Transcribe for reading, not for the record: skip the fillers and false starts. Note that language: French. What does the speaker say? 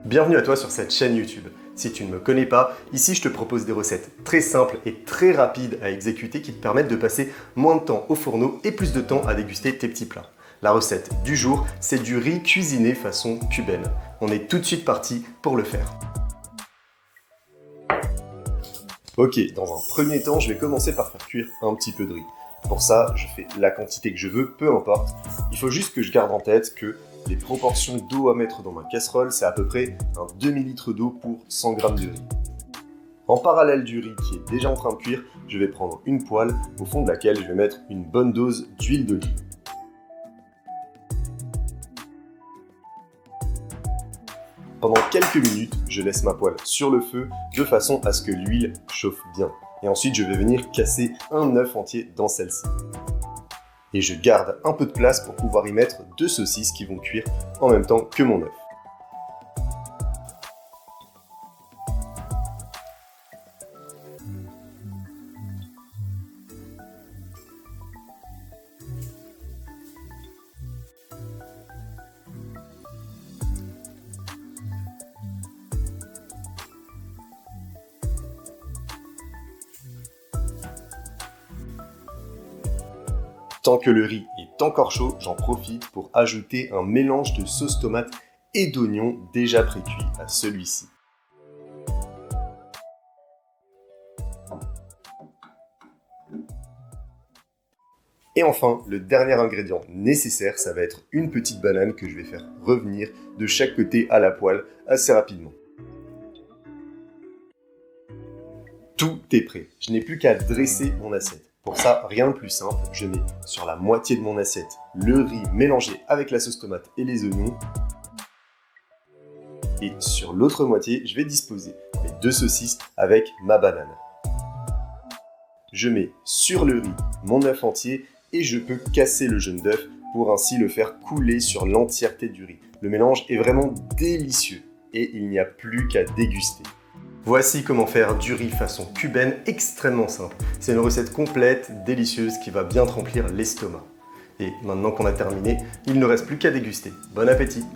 Bienvenue à toi sur cette chaîne YouTube. Si tu ne me connais pas, ici je te propose des recettes très simples et très rapides à exécuter qui te permettent de passer moins de temps au fourneau et plus de temps à déguster tes petits plats. La recette du jour, c'est du riz cuisiné façon cubaine. On est tout de suite parti pour le faire. Ok, dans un premier temps, je vais commencer par faire cuire un petit peu de riz. Pour ça, je fais la quantité que je veux, peu importe. Il faut juste que je garde en tête que les proportions d'eau à mettre dans ma casserole, c'est à peu près un demi-litre d'eau pour 100 g de riz. En parallèle du riz qui est déjà en train de cuire, je vais prendre une poêle au fond de laquelle je vais mettre une bonne dose d'huile d'olive. Pendant quelques minutes, je laisse ma poêle sur le feu de façon à ce que l'huile chauffe bien. Et ensuite, je vais venir casser un œuf entier dans celle-ci. Et je garde un peu de place pour pouvoir y mettre 2 saucisses qui vont cuire en même temps que mon œuf. Tant que le riz est encore chaud, j'en profite pour ajouter un mélange de sauce tomate et d'oignons déjà précuits à celui-ci. Et enfin, le dernier ingrédient nécessaire, ça va être une petite banane que je vais faire revenir de chaque côté à la poêle assez rapidement. Tout est prêt, je n'ai plus qu'à dresser mon assiette. Pour ça, rien de plus simple, je mets sur la moitié de mon assiette le riz mélangé avec la sauce tomate et les oignons. Et sur l'autre moitié, je vais disposer mes 2 saucisses avec ma banane. Je mets sur le riz mon œuf entier et je peux casser le jaune d'œuf pour ainsi le faire couler sur l'entièreté du riz. Le mélange est vraiment délicieux et il n'y a plus qu'à déguster. Voici comment faire du riz façon cubaine extrêmement simple. C'est une recette complète, délicieuse, qui va bien te remplir l'estomac. Et maintenant qu'on a terminé, il ne reste plus qu'à déguster. Bon appétit!